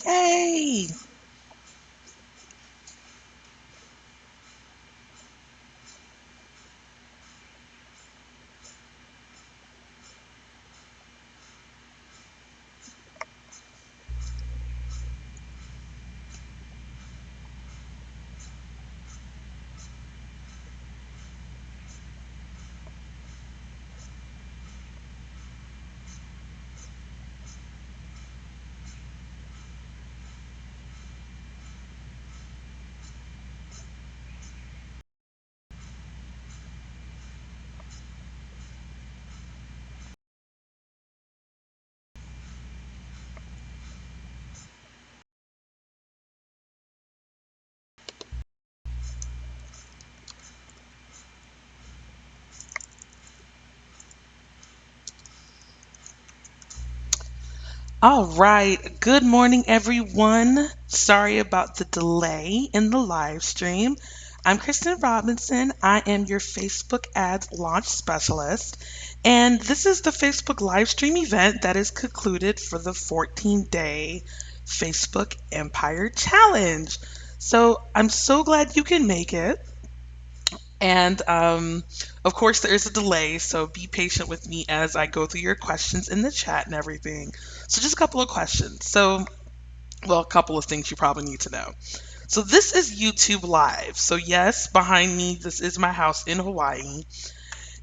Yay! All right. Good morning, everyone. Sorry about the delay in the live stream. I'm Kristen Robinson. I am your Facebook ads launch specialist. And this is the Facebook live stream event that is concluded for the 14-day Facebook Empire Challenge. So I'm so glad you can make it. And of course, there is a delay, so be patient with me as I go through your questions in the chat and everything. So, just a couple of questions. Well, a couple of things you probably need to know. So, this is YouTube Live. So, yes, behind me, this is my house in Hawaii.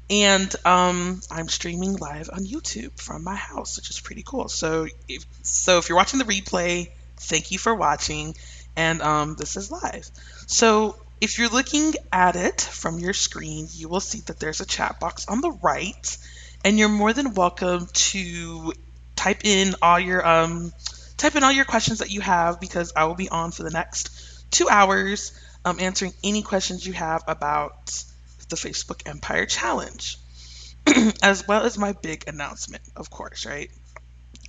And I'm streaming live on YouTube from my house, which is pretty cool. So if you're watching the replay, thank you for watching. And this is live. So if you're looking at it from your screen, you will see that there's a chat box on the right, and you're more than welcome to type in all your questions that you have, because I will be on for the next 2 hours answering any questions you have about the Facebook Empire Challenge, as well as my big announcement, of course, right?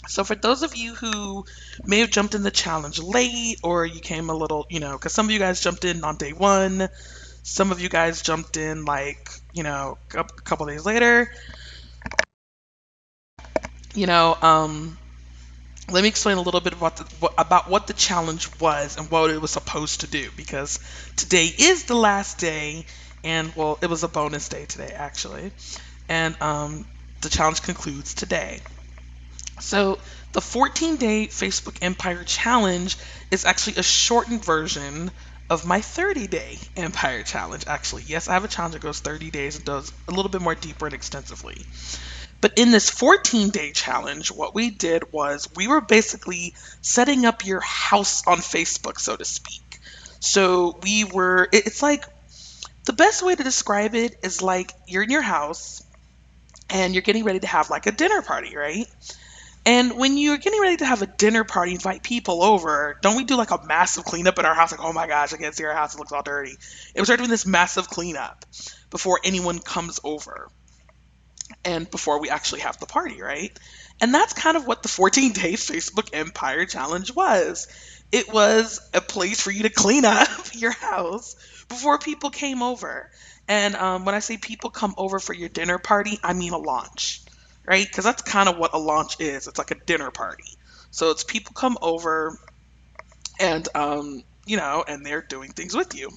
So, for those of you who may have jumped in the challenge late, or you came a little, because some of you guys jumped in on day one, some of you guys jumped in like, a couple days later, you know, um, let me explain a little bit about what the challenge was and what it was supposed to do, because today is the last day, and well, it was a bonus day today, actually. And the challenge concludes today. So, the 14-day Facebook Empire Challenge is actually a shortened version of my 30-day Empire Challenge, actually. Yes, I have a challenge that goes 30 days and does a little bit more deeper and extensively. But in this 14-day challenge, what we did was we were basically setting up your house on Facebook, so to speak. So, it's like, the best way to describe it is like you're in your house and you're getting ready to have like a dinner party, right? And when you're getting ready to have a dinner party, invite people over, don't we do like a massive cleanup in our house? Like, oh my gosh, I can't see our house, it looks all dirty. And we start doing this massive cleanup before anyone comes over and before we actually have the party, right? And that's kind of what the 14-day Facebook Empire Challenge was. It was a place for you to clean up your house before people came over. And when I say people come over for your dinner party, I mean a launch, right? Because that's kind of what a launch is. It's like a dinner party. So it's people come over and, and they're doing things with you,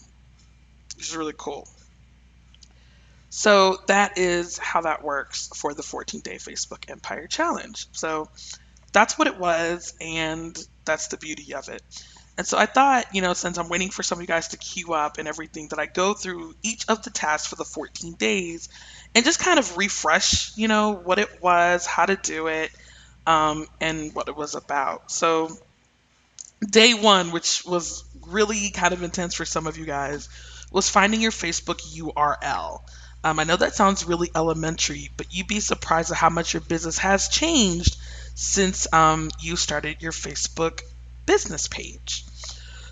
which is really cool. So that is how that works for the 14-day Facebook Empire Challenge. So that's what it was, and that's the beauty of it. And so I thought, since I'm waiting for some of you guys to queue up and everything, that I go through each of the tasks for the 14 days and just kind of refresh, what it was, how to do it, and what it was about. So day one, which was really kind of intense for some of you guys, was finding your Facebook URL. I know that sounds really elementary, but you'd be surprised at how much your business has changed since you started your Facebook business page.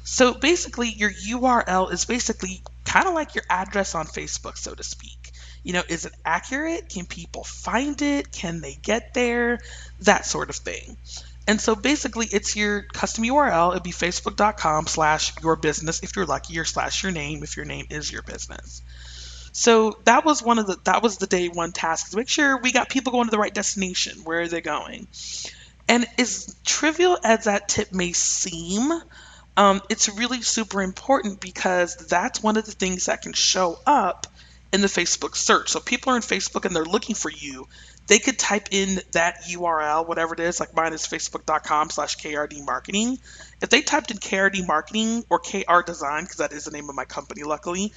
So basically, your URL is basically kind of like your address on Facebook, so to speak. Is it accurate? Can people find it? Can they get there? That sort of thing. And so basically, it's your custom URL. It'd be facebook.com/your business if you're lucky, or slash your name if your name is your business. So that was the day one task, to make sure we got people going to the right destination. Where are they going? And as trivial as that tip may seem, it's really super important because that's one of the things that can show up in the Facebook search. So people are in Facebook and they're looking for you. They could type in that URL, whatever it is, like mine is facebook.com/KRD marketing. If they typed in KRD marketing or KR design, because that is the name of my company, luckily,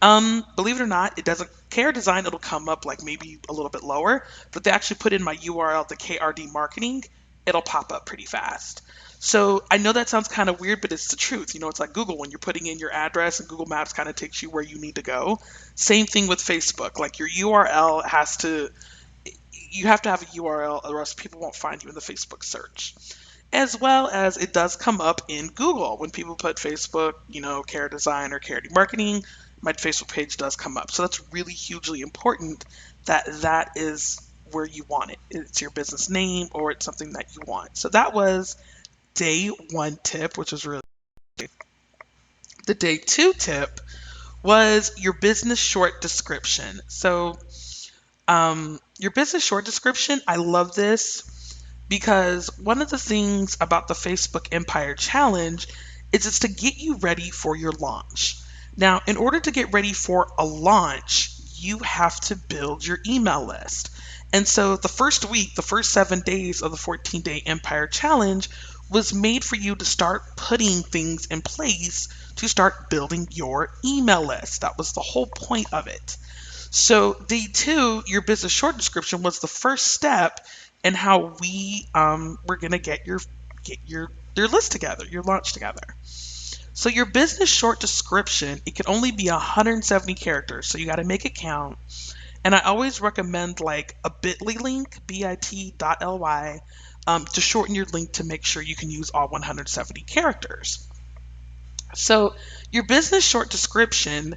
believe it or not, it doesn't KR design, it'll come up like maybe a little bit lower, but if they actually put in my URL, the KRD marketing, it'll pop up pretty fast. So I know that sounds kind of weird, but it's the truth. It's like Google when you're putting in your address and Google Maps kind of takes you where you need to go. Same thing with Facebook. Like your URL you have to have a URL or else people won't find you in the Facebook search. As well as it does come up in Google when people put Facebook, care design or charity marketing, my Facebook page does come up. So that's really hugely important that that is where you want it. It's your business name or it's something that you want. So that was day one tip, which was really the day two tip was your business short description. So your business short description, I love this because one of the things about the Facebook Empire Challenge is it's to get you ready for your launch. Now, in order to get ready for a launch, you have to build your email list. And so the first week, the first 7 days of the 14-day Empire Challenge was made for you to start putting things in place to start building your email list. That was the whole point of it. So day two, your business short description was the first step in how we were gonna get your list together, your launch together. So your business short description, it can only be 170 characters, so you got to make it count. And I always recommend like a bit.ly link, bit.ly, to shorten your link to make sure you can use all 170 characters. So your business short description,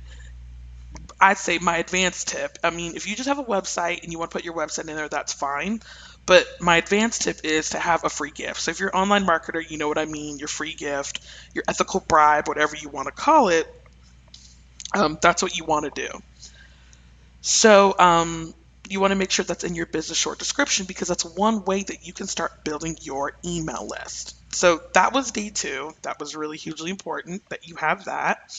I'd say my advanced tip. I mean, if you just have a website and you want to put your website in there, that's fine. But my advanced tip is to have a free gift. So if you're an online marketer, you know what I mean, your free gift, your ethical bribe, whatever you want to call it, that's what you want to do. So you want to make sure that's in your business short description because that's one way that you can start building your email list. So that was day two. That was really hugely important that you have that.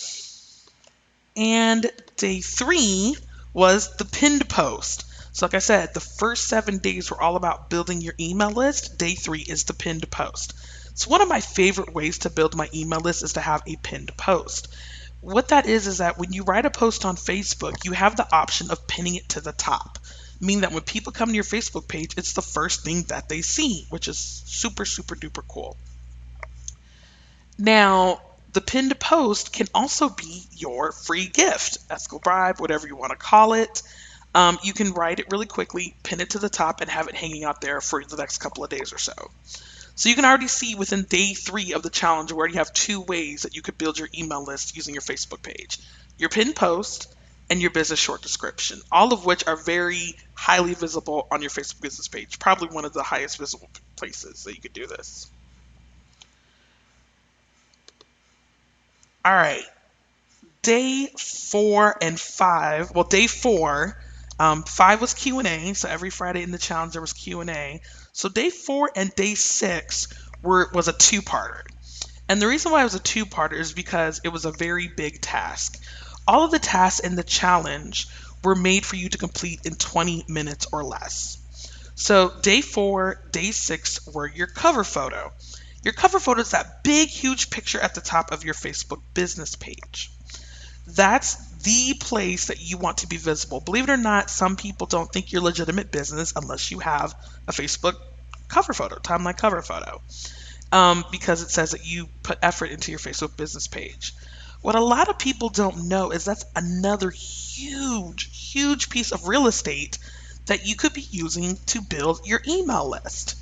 And day three was the pinned post. So like I said, the first 7 days were all about building your email list. Day three is the pinned post. So one of my favorite ways to build my email list is to have a pinned post. What that is that when you write a post on Facebook, you have the option of pinning it to the top. Meaning that when people come to your Facebook page, it's the first thing that they see, which is super, super duper cool. Now, the pinned post can also be your free gift, ethical bribe, whatever you want to call it. You can write it really quickly, pin it to the top, and have it hanging out there for the next couple of days or so. So you can already see within day three of the challenge, we already have 2 ways that you could build your email list using your Facebook page. Your pinned post and your business short description, all of which are very highly visible on your Facebook business page. Probably one of the highest visible places that you could do this. All right. Day 4 and 5. Well, day 4, 5 was Q&A. So every Friday in the challenge there was Q&A. So day 4 and day 6 was a 2-parter. And the reason why it was a 2-parter is because it was a very big task. All of the tasks in the challenge were made for you to complete in 20 minutes or less. So day 4, day 6 were your cover photo. Your cover photo is that big, huge picture at the top of your Facebook business page. That's the place that you want to be visible. Believe it or not, some people don't think you're legitimate business unless you have a Facebook cover photo, timeline cover photo, because it says that you put effort into your Facebook business page. What a lot of people don't know is that's another huge, huge piece of real estate that you could be using to build your email list.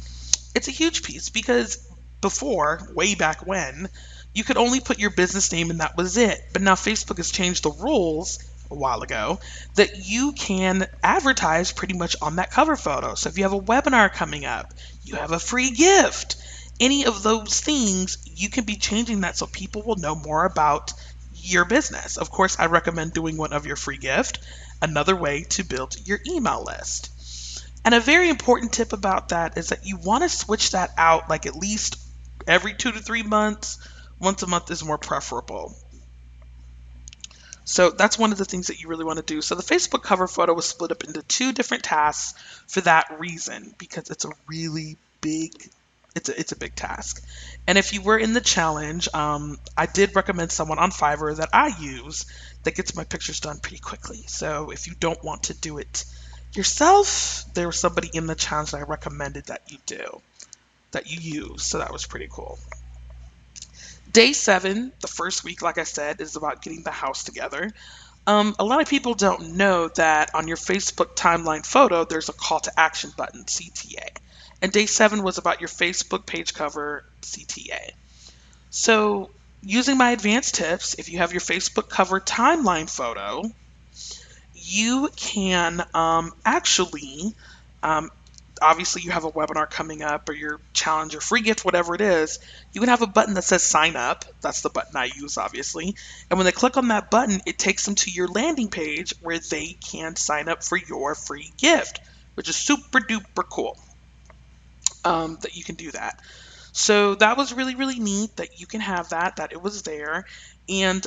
It's a huge piece because before, way back when, you could only put your business name and that was it. But now Facebook has changed the rules a while ago that you can advertise pretty much on that cover photo. So if you have a webinar coming up, you have a free gift, any of those things, you can be changing that so people will know more about your business. Of course, I recommend doing one of your free gift, another way to build your email list. And a very important tip about that is that you want to switch that out like at least every 2 to 3 months. Once a month is more preferable. So that's one of the things that you really want to do. So the Facebook cover photo was split up into two different tasks for that reason, because it's a really big, it's a big task. And if you were in the challenge, I did recommend someone on Fiverr that I use that gets my pictures done pretty quickly. So if you don't want to do it yourself, there was somebody in the challenge that I recommended that you do, that you use. So that was pretty cool. Day 7, the first week, like I said, is about getting the house together. A lot of people don't know that on your Facebook timeline photo, there's a call to action button, CTA. And day 7 was about your Facebook page cover, CTA. So, using my advanced tips, if you have your Facebook cover timeline photo, you can actually obviously you have a webinar coming up or your challenge or free gift, whatever it is, you can have a button that says sign up. That's the button I use, obviously. And when they click on that button, it takes them to your landing page where they can sign up for your free gift, which is super duper cool that you can do that. So that was really, really neat that you can have that it was there. And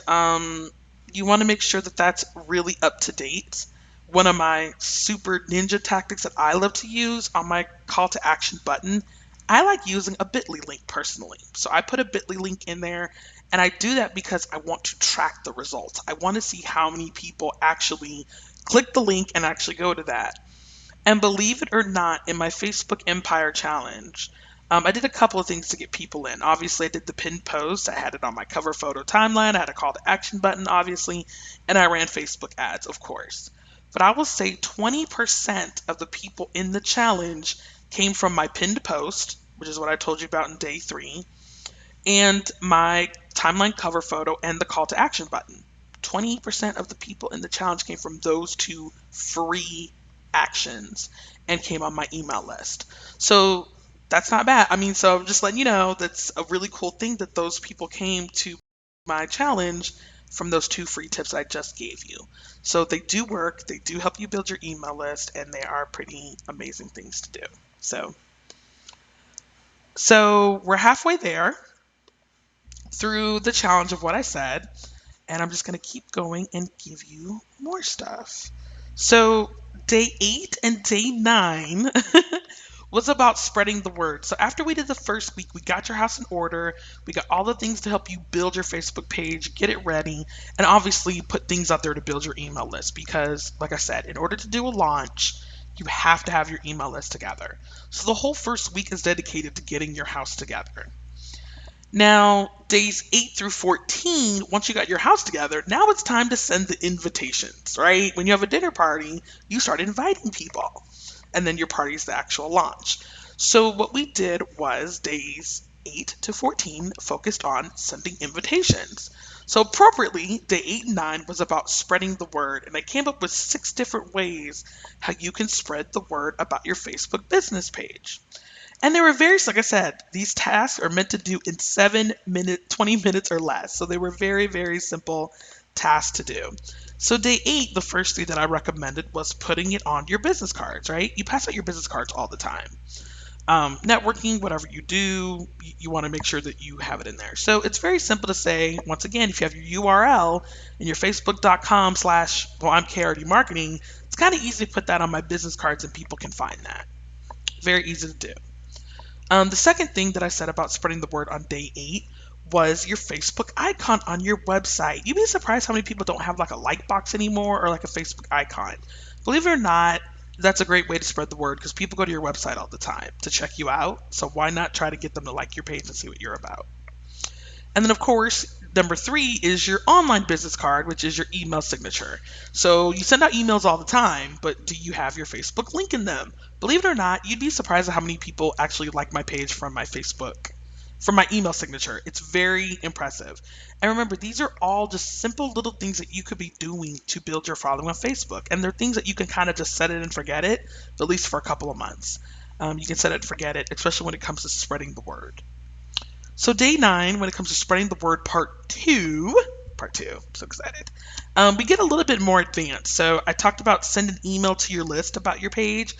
you want to make sure that that's really up to date. One of my super ninja tactics that I love to use on my call to action button, I like using a bit.ly link personally. So I put a bit.ly link in there, and I do that because I want to track the results. I want to see how many people actually click the link and actually go to that. And believe it or not, in my Facebook Empire Challenge, I did a couple of things to get people in. Obviously, I did the pinned post. I had it on my cover photo timeline. I had a call to action button, obviously, and I ran Facebook ads, of course. But I will say 20% of the people in the challenge came from my pinned post, which is what I told you about in day 3, and my timeline cover photo and the call to action button. 20% of the people in the challenge came from those two free actions and came on my email list. So that's not bad. I mean, so I'm just letting you know that's a really cool thing that those people came to my challenge from those two free tips I just gave you. So they do work, they do help you build your email list, and they are pretty amazing things to do. So we're halfway there through the challenge of what I said, and I'm just going to keep going and give you more stuff. So, day 8 and day 9 was about spreading the word. So, after we did the first week, we got your house in order, we got all the things to help you build your Facebook page, get it ready, and obviously put things out there to build your email list because, like I said, in order to do a launch, you have to have your email list together. So, the whole first week is dedicated to getting your house together. Now, days 8 through 14, once you got your house together, now it's time to send the invitations, right? When you have a dinner party, you start inviting people, and then your party is the actual launch. So what we did was days 8 to 14 focused on sending invitations. So appropriately, day 8 and 9 was about spreading the word, and I came up with 6 different ways how you can spread the word about your Facebook business page. And they were very, like I said, these tasks are meant to do in 7 minutes, 20 minutes or less. So they were very, very simple tasks to do. So day 8, the first thing that I recommended was putting it on your business cards, right? You pass out your business cards all the time. Networking, whatever you do, you want to make sure that you have it in there. So it's very simple to say, once again, if you have your URL in your facebook.com/ I'm KRD Marketing, it's kind of easy to put that on my business cards and people can find that. Very easy to do. The second thing that I said about spreading the word on day 8 was your Facebook icon on your website. You'd be surprised how many people don't have like a like box anymore or like a Facebook icon. Believe it or not, that's a great way to spread the word because people go to your website all the time to check you out. So why not try to get them to like your page and see what you're about? And then, of course, number 3 is your online business card, which is your email signature. So you send out emails all the time, but do you have your Facebook link in them? Believe it or not, you'd be surprised at how many people actually like my page from my Facebook, from my email signature. It's very impressive. And remember, these are all just simple little things that you could be doing to build your following on Facebook. And they're things that you can kind of just set it and forget it, at least for a couple of months. You can set it and forget it, especially when it comes to spreading the word. So day 9, when it comes to spreading the word part 2, part two. I'm so excited. We get a little bit more advanced. So I talked about send an email to your list about your page.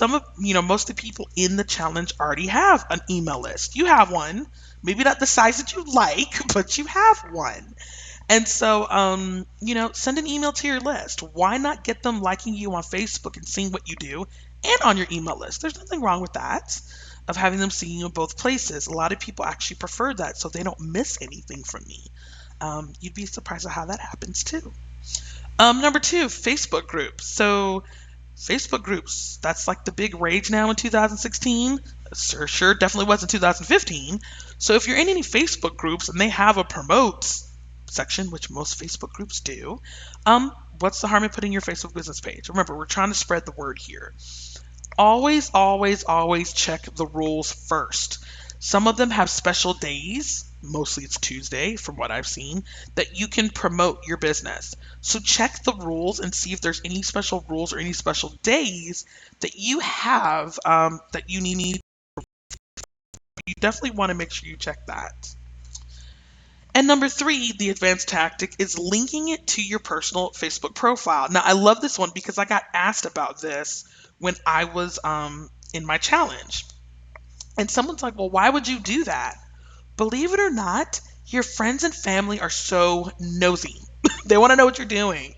Most of the people in the challenge already have an email list. You have one, maybe not the size that you like, but you have one. And so, send an email to your list. Why not get them liking you on Facebook and seeing what you do and on your email list? There's nothing wrong with that, of having them see you in both places. A lot of people actually prefer that so they don't miss anything from me. You'd be surprised at how that happens too. Number two, Facebook groups. So Facebook groups, that's like the big rage now in 2016. Sure, definitely was in 2015. So if you're in any Facebook groups and they have a promotes section, which most Facebook groups do, what's the harm in putting your Facebook business page? Remember, we're trying to spread the word here. Always, always, always check the rules first. Some of them have special days, mostly it's Tuesday from what I've seen, that you can promote your business. So check the rules and see if there's any special rules or any special days that you have that you need. You definitely want to make sure you check that. And number three, the advanced tactic is linking it to your personal Facebook profile. Now, I love this one because I got asked about this when I was in my challenge. And someone's like, well, why would you do that? Believe it or not, your friends and family are so nosy. They want to know what you're doing.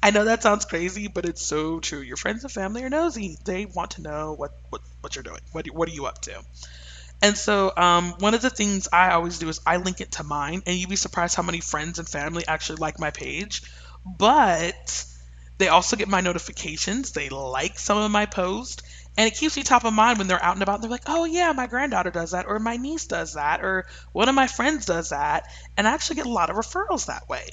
I know that sounds crazy, but it's so true. Your friends and family are nosy. They want to know what you're doing. What are you up to? And so one of the things I always do is I link it to mine, and you'd be surprised how many friends and family actually like my page. But they also get my notifications. They like some of my posts, and it keeps me top of mind when they're out and about. And they're like, "Oh yeah, my granddaughter does that, or my niece does that, or one of my friends does that," and I actually get a lot of referrals that way.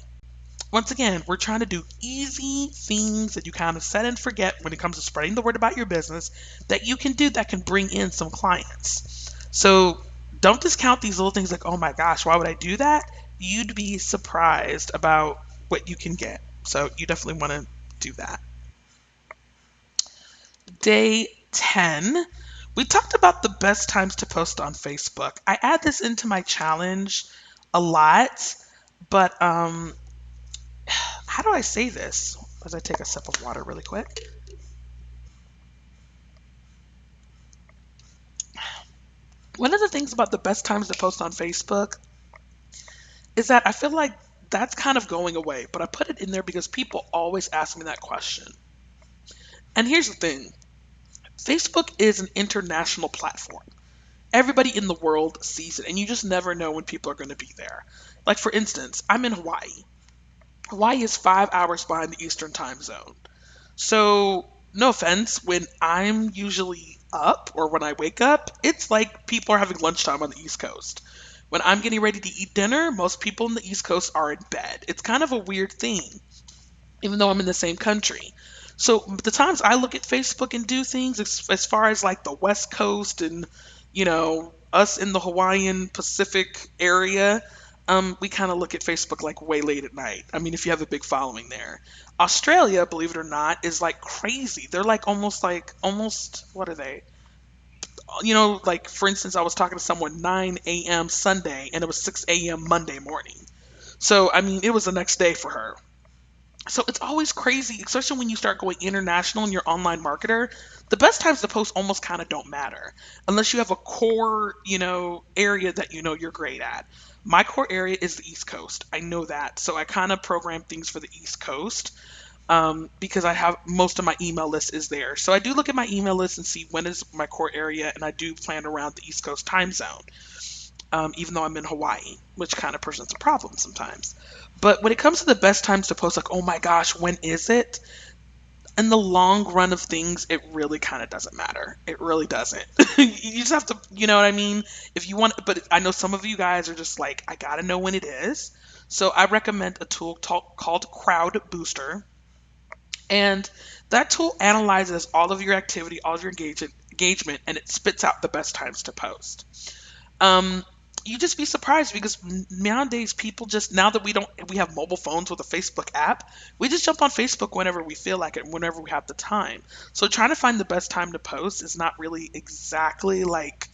Once again, we're trying to do easy things that you kind of set and forget when it comes to spreading the word about your business that you can do that can bring in some clients. So don't discount these little things like, oh my gosh, why would I do that? You'd be surprised about what you can get. So you definitely want to do that. Day 10, we talked about the best times to post on Facebook. I add this into my challenge a lot, but how do I say this? As I take a sip of water really quick. One of the things about the best times to post on Facebook is that I feel like that's kind of going away, but I put it in there because people always ask me that question. And here's the thing, Facebook is an international platform. Everybody in the world sees it, and you just never know when people are going to be there. Like, for instance, I'm in Hawaii. Hawaii is 5 hours behind the Eastern time zone. So, no offense, when I'm usually up or when I wake up, it's like people are having lunchtime on the East Coast. When I'm getting ready to eat dinner, most people in the East Coast are in bed. It's kind of a weird thing, even though I'm in the same country. So the times I look at Facebook and do things as far as like the West Coast and, us in the Hawaiian Pacific area, we kind of look at Facebook like way late at night. I mean, if you have a big following there. Australia, believe it or not, is like crazy. They're like almost, what are they? Like for instance, I was talking to someone 9 a.m. Sunday and it was 6 a.m. Monday morning. So, I mean, it was the next day for her. So it's always crazy, especially when you start going international and you're online marketer. The best times to post almost kind of don't matter unless you have a core, area that you're great at. My core area is the East Coast. I know that. So I kind of program things for the East Coast because I have most of my email list is there. So I do look at my email list and see when is my core area, and I do plan around the East Coast time zone, even though I'm in Hawaii, which kind of presents a problem sometimes. But when it comes to the best times to post, like, oh my gosh, when is it? In the long run of things, it really kind of doesn't matter. It really doesn't. You just have to, you know what I mean? If you want, but I know some of you guys are just like, I gotta know when it is. So I recommend a tool called Crowd Booster. And that tool analyzes all of your activity, all of your engagement, and it spits out the best times to post. Um, you just be surprised because nowadays people just now that we have mobile phones with a Facebook app, we just jump on Facebook whenever we feel like it, whenever we have the time. So trying to find the best time to post is not really exactly like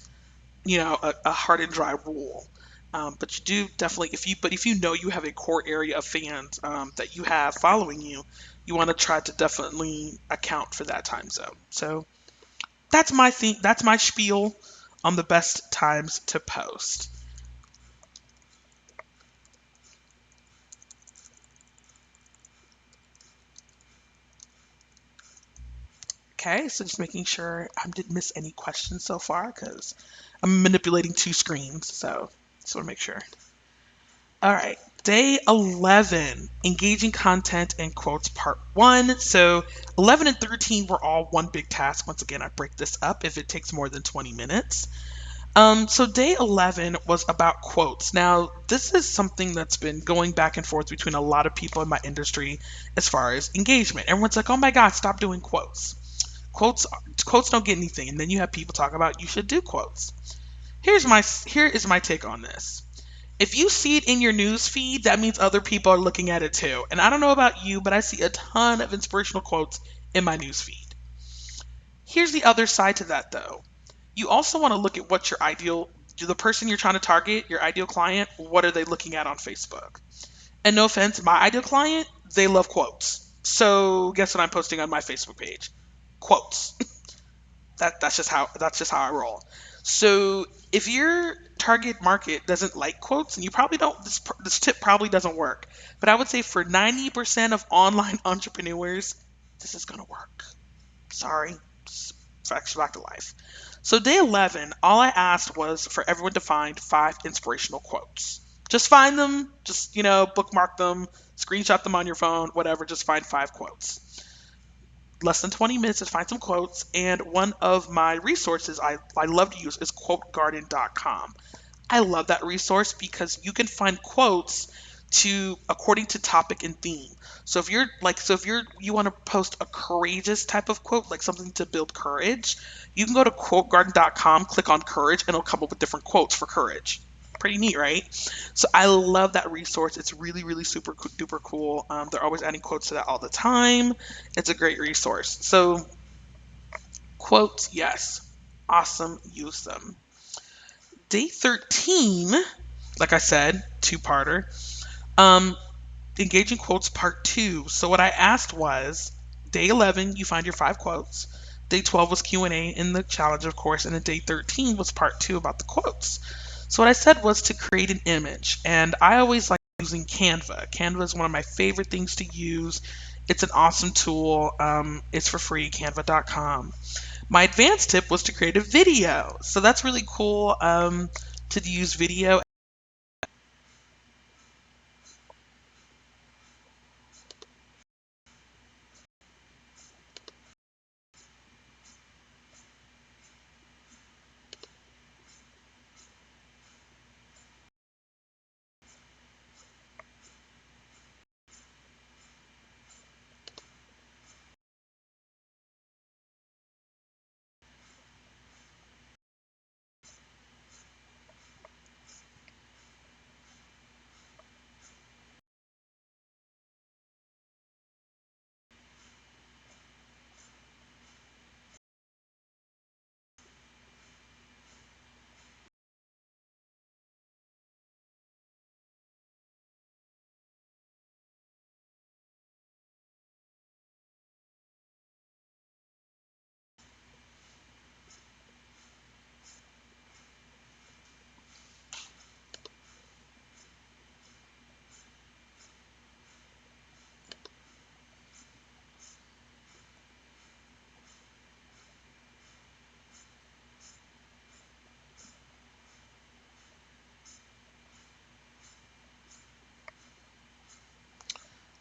a hard and dry rule. But you do definitely, if you know you have a core area of fans that you have following you, you want to try to definitely account for that time zone. So that's my thing. That's my spiel on the best times to post. Okay, so just making sure I didn't miss any questions so far because I'm manipulating two screens. So just want to make sure. All right, day 11, engaging content and quotes part one. So 11 and 13 were all one big task. Once again, I break this up if it takes more than 20 minutes. So day 11 was about quotes. Now, this is something that's been going back and forth between a lot of people in my industry as far as engagement. Everyone's like, "Oh my God, stop doing quotes. Quotes quotes don't get anything." And then you have people talk about you should do quotes. Here is my take on this. If you see it in your news feed, that means other people are looking at it too. And I don't know about you, but I see a ton of inspirational quotes in my news feed. Here's the other side to that though. You also want to look at what your ideal, the person you're trying to target, your ideal client, what are they looking at on Facebook? And no offense, my ideal client, they love quotes. So guess what I'm posting on my Facebook page? Quotes. That's just how I roll. So if your target market doesn't like quotes, and you probably don't, this tip probably doesn't work. But I would say for 90% of online entrepreneurs, this is gonna work. Sorry, facts back to life. So day 11, all I asked was for everyone to find 5 inspirational quotes. Just find them, just bookmark them, screenshot them on your phone, whatever. Just find 5 quotes. Less than 20 minutes to find some quotes. And one of my resources I love to use is quotegarden.com. I love that resource because you can find quotes to according to topic and theme. So if you want to post a courageous type of quote, like something to build courage, you can go to quotegarden.com, click on courage, and it'll come up with different quotes for courage. Pretty neat, right? So I love that resource. It's really, really super duper cool. They're always adding quotes to that all the time. It's a great resource. So quotes, yes, awesome. Use them. Day 13, like I said, two-parter. Um, engaging quotes part two. So what I asked was, day 11, you find your 5 quotes. Day 12 was Q&A in the challenge, of course, and then day 13 was part two about the quotes. So what I said was to create an image, and I always like using Canva. Canva is one of my favorite things to use. It's an awesome tool. It's for free, canva.com. My advanced tip was to create a video. So that's really cool to use video.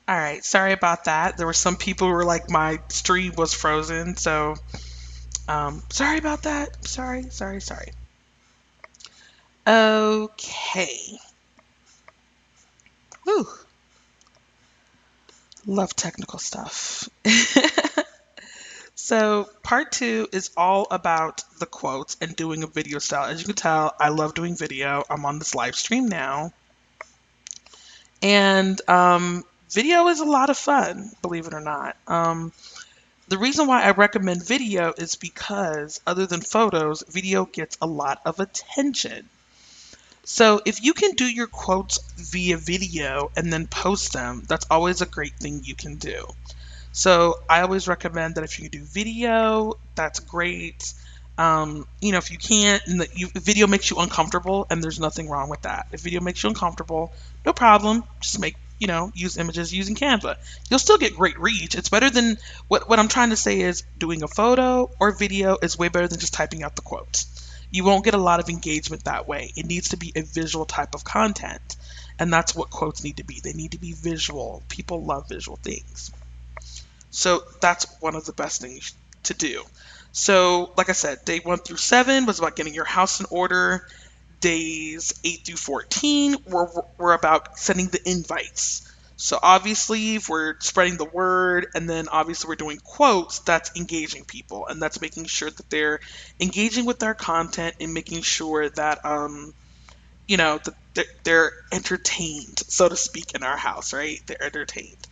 All right, sorry about that. There were some people who were like, my stream was frozen. So sorry about that. Sorry, sorry, sorry. Okay. Whew. Love technical stuff. So part two is all about the quotes and doing a video style. As you can tell, I love doing video. I'm on this live stream now. And video is a lot of fun, believe it or not. The reason why I recommend video is because other than photos, video gets a lot of attention. So if you can do your quotes via video and then post them, that's always a great thing you can do. So I always recommend that if you can do video, that's great. If you can't, and if video makes you uncomfortable, and there's nothing wrong with that. If video makes you uncomfortable, no problem. Just use images using Canva. You'll still get great reach. It's better than what I'm trying to say is doing a photo or video is way better than just typing out the quotes. You won't get a lot of engagement that way. It needs to be a visual type of content. And that's what quotes need to be. They need to be visual. People love visual things. So that's one of the best things to do. So, like I said, day 1 through 7 was about getting your house in order. Days 8 through 14 were about sending the invites. So, obviously, if we're spreading the word, and then obviously we're doing quotes, that's engaging people. And that's making sure that they're engaging with our content and making sure that, that they're entertained, so to speak, in our house, right? They're entertained.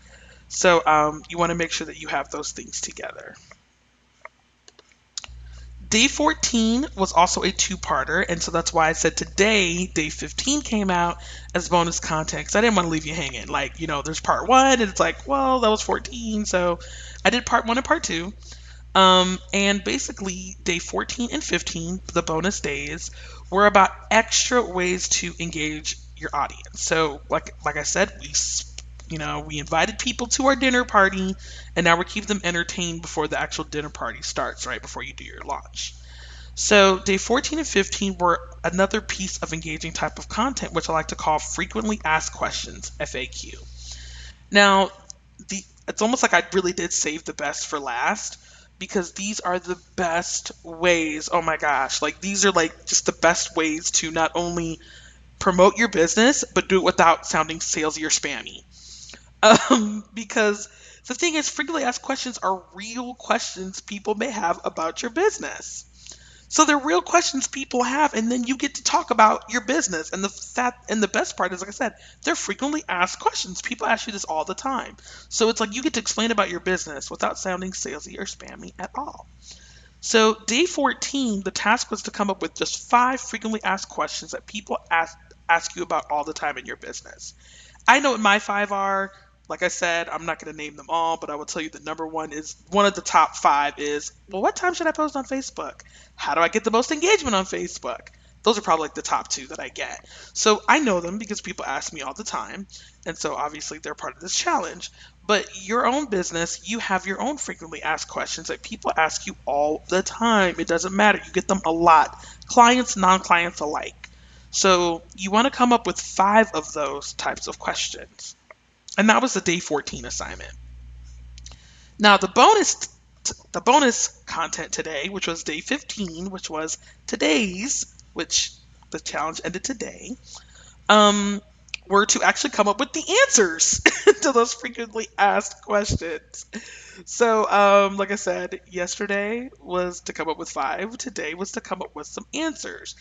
So you want to make sure that you have those things together. Day 14 was also a two-parter, and so that's why I said today, day 15 came out as bonus content, because I didn't want to leave you hanging. There's part 1, and it's like, well, that was 14, so I did part 1 and part 2. And basically, day 14 and 15, the bonus days, were about extra ways to engage your audience. So, like I said, we invited people to our dinner party, and now we're keeping them entertained before the actual dinner party starts, right before you do your launch. So, day 14 and 15 were another piece of engaging type of content, which I like to call frequently asked questions, FAQ. Now, it's almost like I really did save the best for last, because these are the best ways. Oh my gosh, these are just the best ways to not only promote your business, but do it without sounding salesy or spammy. Because the thing is, frequently asked questions are real questions people may have about your business. So they're real questions people have, and then you get to talk about your business. And the best part is, like I said, they're frequently asked questions. People ask you this all the time. So it's like you get to explain about your business without sounding salesy or spammy at all. So day 14, the task was to come up with just 5 frequently asked questions that people ask you about all the time in your business. I know what my 5 are. Like I said, I'm not going to name them all, but I will tell you the number one is one of the top 5 is, well, what time should I post on Facebook? How do I get the most engagement on Facebook? Those are probably the top 2 that I get. So I know them because people ask me all the time. And so obviously they're part of this challenge. But your own business, you have your own frequently asked questions that people ask you all the time. It doesn't matter. You get them a lot. Clients, non-clients alike. So you want to come up with 5 of those types of questions. And that was the day 14 assignment. Now the bonus content today, which was day 15, which was today's, which the challenge ended today, were to actually come up with the answers to those frequently asked questions. So, like I said, yesterday was to come up with 5. Today was to come up with some answers.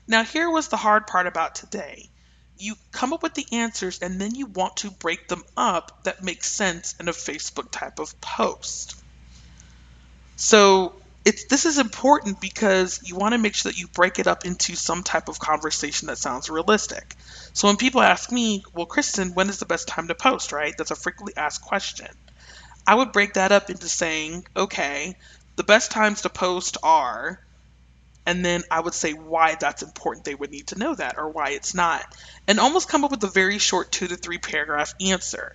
Now, here was the hard part about today. You come up with the answers and then you want to break them up that makes sense in a Facebook type of post. So this is important because you want to make sure that you break it up into some type of conversation that sounds realistic. So when people ask me, well, Kristen, when is the best time to post, right? That's a frequently asked question. I would break that up into saying, okay, the best times to post are, and then I would say why that's important. They would need to know that, or why it's not, and almost come up with a very short 2 to 3 paragraph answer.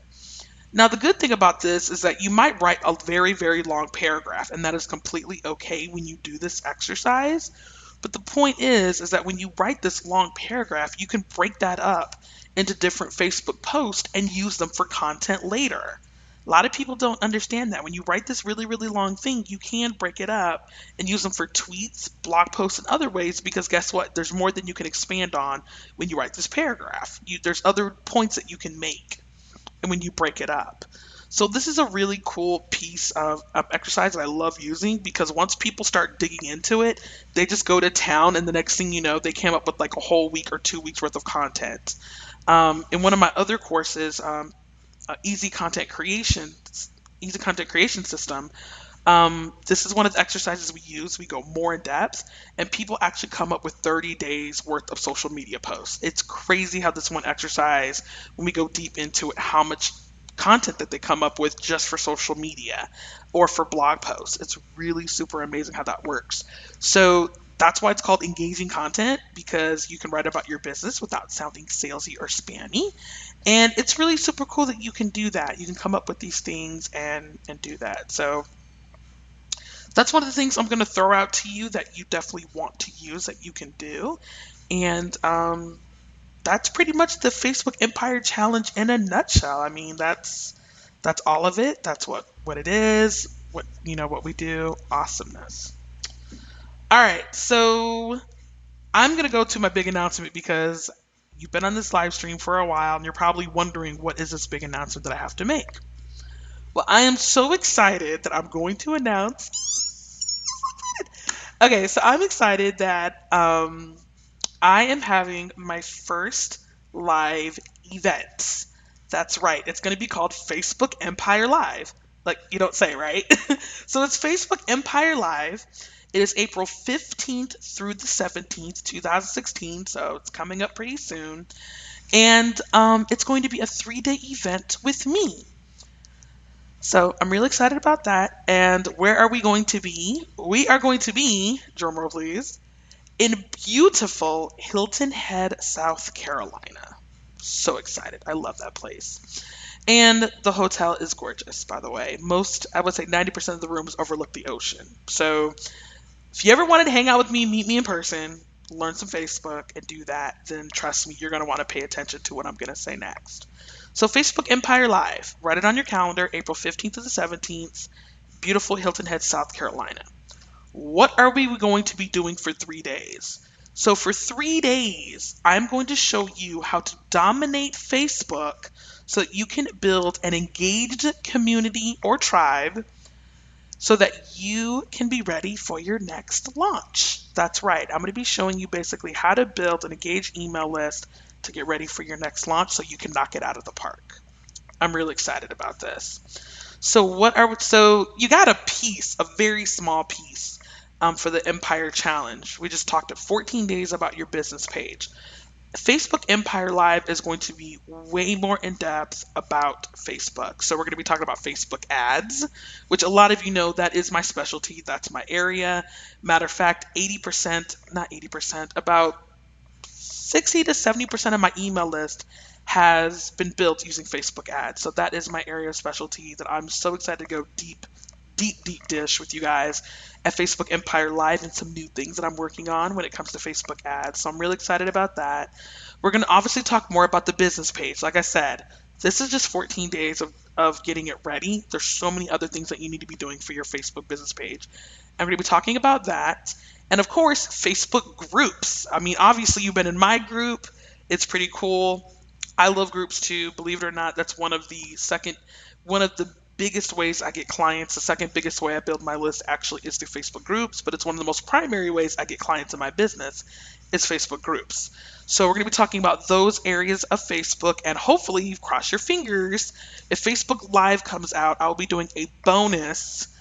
Now, the good thing about this is that you might write a very, very long paragraph, and that is completely okay when you do this exercise. But the point is that when you write this long paragraph, you can break that up into different Facebook posts and use them for content later. A lot of people don't understand that. When you write this really, really long thing, you can break it up and use them for tweets, blog posts, and other ways, because guess what? There's more than you can expand on when you write this paragraph. There's other points that you can make and when you break it up. So this is a really cool piece of exercise that I love using, because once people start digging into it, they just go to town, and the next thing you know, they came up with like a whole week or 2 weeks worth of content. In one of my other courses, easy content creation system, This is one of the exercises we use. We go more in depth, and people actually come up with 30 days worth of social media posts. It's crazy how this one exercise, when we go deep into it, how much content that they come up with just for social media or for blog posts. It's really super amazing how that works. So that's why it's called engaging content, because you can write about your business without sounding salesy or spammy. And it's really super cool that you can do that. You can come up with these things and do that. So that's one of the things I'm going to throw out to you that you definitely want to use that you can do. And that's pretty much the Facebook Empire Challenge in a nutshell. I mean, that's all of it. That's what it is. What we do. Awesomeness. All right, so I'm gonna go to my big announcement because you've been on this live stream for a while and you're probably wondering what is this big announcement that I have to make. Well, I am so excited that I'm going to announce. Okay, so I'm excited that I am having my first live event. That's right. It's going to be called Facebook Empire Live. Like you don't say, right? So it's Facebook Empire Live. It is April 15th through the 17th, 2016. So it's coming up pretty soon. And it's going to be a 3-day event with me. So I'm really excited about that. And where are we going to be? We are going to be, drumroll please, in beautiful Hilton Head, South Carolina. So excited. I love that place. And the hotel is gorgeous, by the way. I would say 90% of the rooms overlook the ocean. So if you ever wanted to hang out with me, meet me in person, learn some Facebook, and do that, then trust me, you're going to want to pay attention to what I'm going to say next. So, Facebook Empire Live, write it on your calendar, April 15th to the 17th, beautiful Hilton Head, South Carolina. What are we going to be doing for 3 days? So, for 3 days, I'm going to show you how to dominate Facebook so that you can build an engaged community or tribe so that you can be ready for your next launch. That's right. I'm going to be showing you basically how to build an engaged email list to get ready for your next launch so you can knock it out of the park. I'm really excited about this. So you got a piece, a very small piece, for the Empire Challenge. We just talked at 14 days about your business page. Facebook Empire Live is going to be way more in depth about Facebook. So we're going to be talking about Facebook ads, which a lot of you know that is my specialty. That's my area. Matter of fact, 80%, not 80%, about 60 to 70% of my email list has been built using Facebook ads. So that is my area of specialty that I'm so excited to go deep dish with you guys at Facebook Empire Live and some new things that I'm working on when it comes to Facebook ads. So I'm really excited about that. We're going to obviously talk more about the business page. Like I said, this is just 14 days of getting it ready. There's so many other things that you need to be doing for your Facebook business page. I'm going to be talking about that. And of course, Facebook groups. I mean, obviously, you've been in my group. It's pretty cool. I love groups too. Believe it or not, that's one of the biggest ways I get clients. The second biggest way I build my list actually is through Facebook groups, but it's one of the most primary ways I get clients in my business is Facebook groups. So we're going to be talking about those areas of Facebook, and hopefully you've crossed your fingers. If Facebook Live comes out, I'll be doing a bonus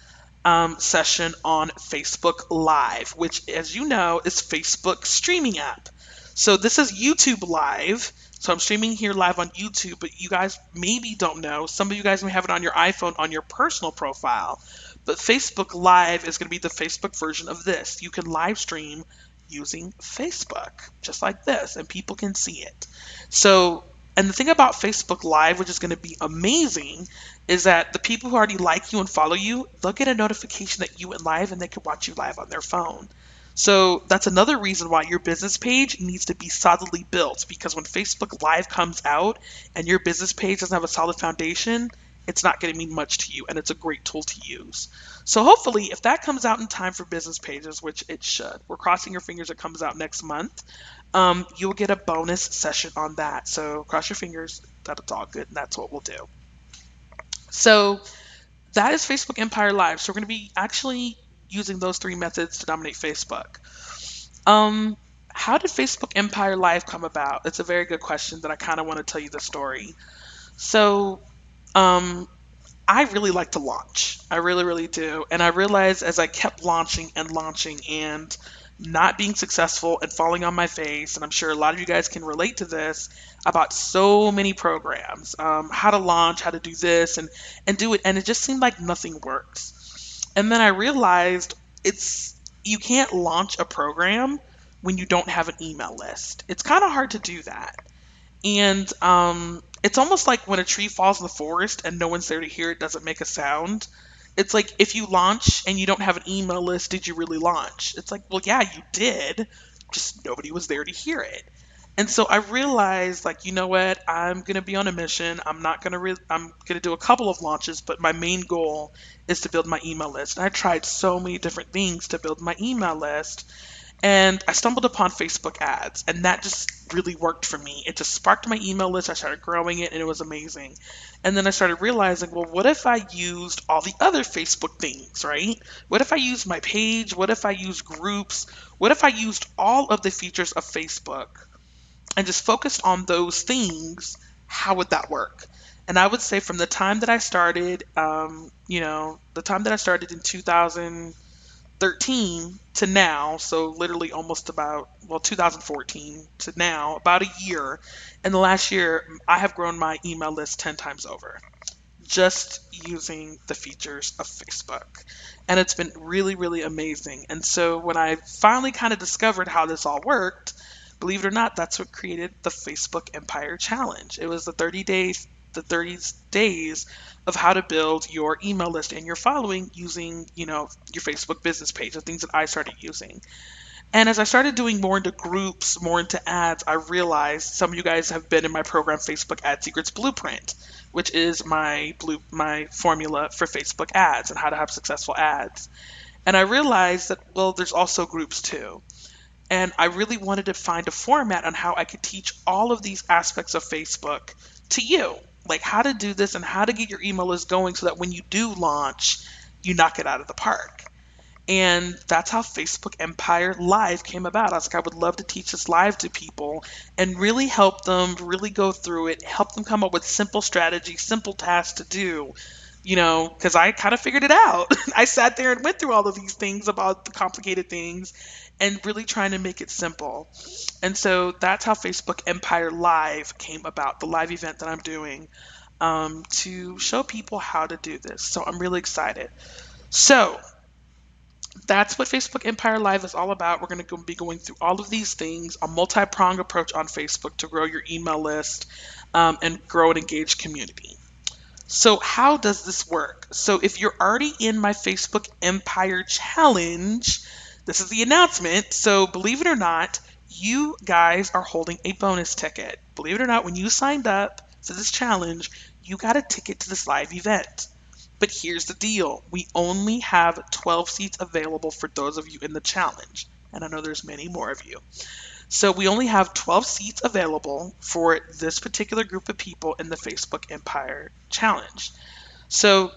session on Facebook Live, which, as you know, is Facebook's streaming app. So this is YouTube Live. So I'm streaming here live on YouTube, but you guys maybe don't know. Some of you guys may have it on your iPhone on your personal profile. But Facebook Live is going to be the Facebook version of this. You can live stream using Facebook, just like this, and people can see it. So, and the thing about Facebook Live, which is going to be amazing, is that the people who already like you and follow you, they'll get a notification that you went live and they can watch you live on their phone. So that's another reason why your business page needs to be solidly built, because when Facebook Live comes out and your business page doesn't have a solid foundation, it's not going to mean much to you, and it's a great tool to use. So hopefully, if that comes out in time for business pages, which it should, we're crossing your fingers it comes out next month, you'll get a bonus session on that. So cross your fingers that it's all good, and that's what we'll do. So that is Facebook Empire Live. So we're going to be actually using those 3 methods to dominate Facebook. How did Facebook Empire Live come about? It's a very good question that I kind of want to tell you the story. So, I really like to launch. I really, really do. And I realized as I kept launching and not being successful and falling on my face, and I'm sure a lot of you guys can relate to this, about so many programs, how to launch, how to do this and do it, and it just seemed like nothing works. And then I realized it's you can't launch a program when you don't have an email list. It's kind of hard to do that. And it's almost like when a tree falls in the forest and no one's there to hear it, doesn't make a sound. It's like if you launch and you don't have an email list, did you really launch? It's like, well, yeah, you did, just nobody was there to hear it. And so I realized, like, you know what? I'm gonna be on a mission. I'm gonna do a couple of launches, but my main goal is to build my email list. And I tried so many different things to build my email list, and I stumbled upon Facebook ads, and that just really worked for me. It just sparked my email list. I started growing it, and it was amazing. And then I started realizing, well, what if I used all the other Facebook things, right? What if I used my page? What if I used groups? What if I used all of the features of Facebook and just focused on those things? How would that work? And I would say from the time that I started, the time that I started in 2013 to now, so literally almost about, well, 2014 to now, about a year. In the last year, I have grown my email list 10 times over just using the features of Facebook. And it's been really, really amazing. And so when I finally kind of discovered how this all worked, believe it or not, that's what created the Facebook Empire Challenge. It was the 30 days of how to build your email list and your following using, your Facebook business page, the things that I started using. And as I started doing more into groups, more into ads, I realized some of you guys have been in my program, Facebook Ad Secrets Blueprint, which is my formula for Facebook ads and how to have successful ads. And I realized that, well, there's also groups too. And I really wanted to find a format on how I could teach all of these aspects of Facebook to you, like how to do this and how to get your email list going so that when you do launch, you knock it out of the park. And that's how Facebook Empire Live came about. I was like, I would love to teach this live to people and really help them really go through it, help them come up with simple strategies, simple tasks to do, because I kind of figured it out. I sat there and went through all of these things about the complicated things and really trying to make it simple. And so that's how Facebook Empire Live came about, the live event that I'm doing to show people how to do this. So I'm really excited. So that's what Facebook Empire Live is all about. We're going to be going through all of these things, a multi-pronged approach on Facebook to grow your email list and grow an engaged community. So how does this work? So if you're already in my Facebook Empire Challenge, this is the announcement. So believe it or not, you guys are holding a bonus ticket. Believe it or not, when you signed up for this challenge, you got a ticket to this live event. But here's the deal. We only have 12 seats available for those of you in the challenge. And I know there's many more of you. So we only have 12 seats available for this particular group of people in the Facebook Empire Challenge. So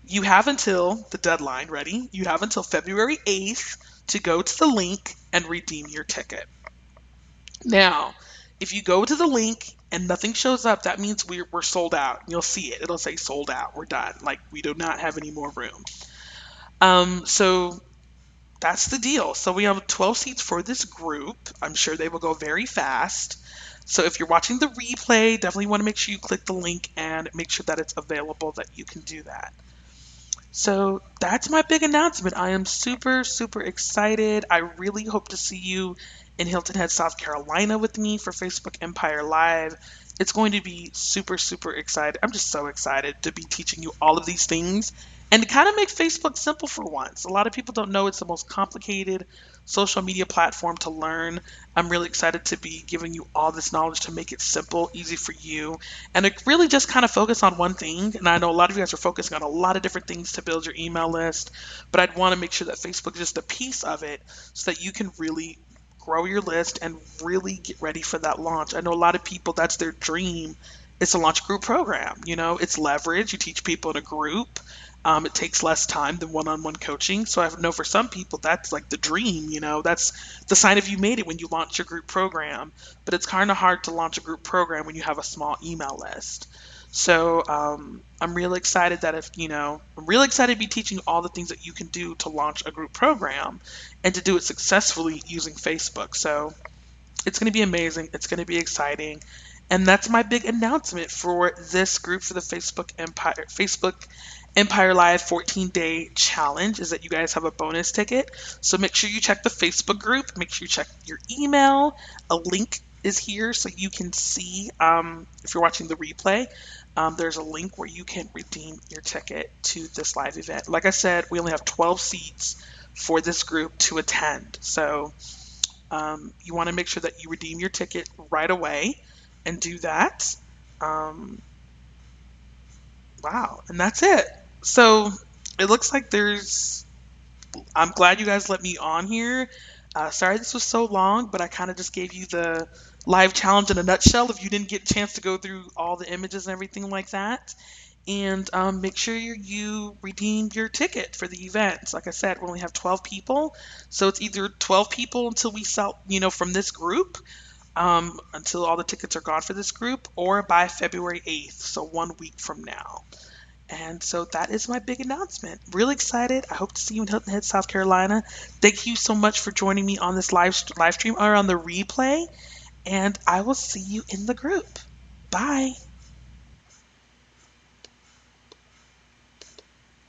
you have until the deadline, ready? You have until February 8th to go to the link and redeem your ticket. Now, if you go to the link and nothing shows up, that means we're sold out. You'll see it. It'll say sold out. We're done. Like, we do not have any more room. So that's the deal. So we have 12 seats for this group. I'm sure they will go very fast. So if you're watching the replay, definitely want to make sure you click the link and make sure that it's available that you can do that. So that's my big announcement. I am super, super excited. I really hope to see you in Hilton Head, South Carolina with me for Facebook Empire Live. It's going to be super, super excited. I'm just so excited to be teaching you all of these things and to kind of make Facebook simple for once. A lot of people don't know it's the most complicated social media platform to learn. I'm really excited to be giving you all this knowledge to make it simple, easy for you, and to really just kind of focus on one thing. And I know a lot of you guys are focusing on a lot of different things to build your email list, but I'd want to make sure that Facebook is just a piece of it so that you can really grow your list and really get ready for that launch. I know a lot of people, that's their dream. It's a launch group program. It's leverage. You teach people in a group. It takes less time than one-on-one coaching. So I know for some people, that's like the dream. That's the sign of you made it when you launch your group program. But it's kind of hard to launch a group program when you have a small email list. So I'm really excited that I'm really excited to be teaching all the things that you can do to launch a group program and to do it successfully using Facebook. So it's going to be amazing. It's going to be exciting. And that's my big announcement for this group for the Facebook Empire Live 14-day challenge is that you guys have a bonus ticket. So make sure you check the Facebook group. Make sure you check your email. A link is here so you can see if you're watching the replay. There's a link where you can redeem your ticket to this live event. Like I said, we only have 12 seats for this group to attend. So you want to make sure that you redeem your ticket right away and do that. Um, wow, and that's it. So it looks like I'm glad you guys let me on here. Sorry this was so long, but I kind of just gave you the live challenge in a nutshell if you didn't get a chance to go through all the images and everything like that. And make sure you redeem your ticket for the event. Like I said, we only have 12 people. So it's either 12 people until we sell, from this group, until all the tickets are gone for this group, or by February 8th, so 1 week from now. And so that is my big announcement. Really excited. I hope to see you in Hilton Head, South Carolina. Thank you so much for joining me on this live stream or on the replay. And I will see you in the group. Bye.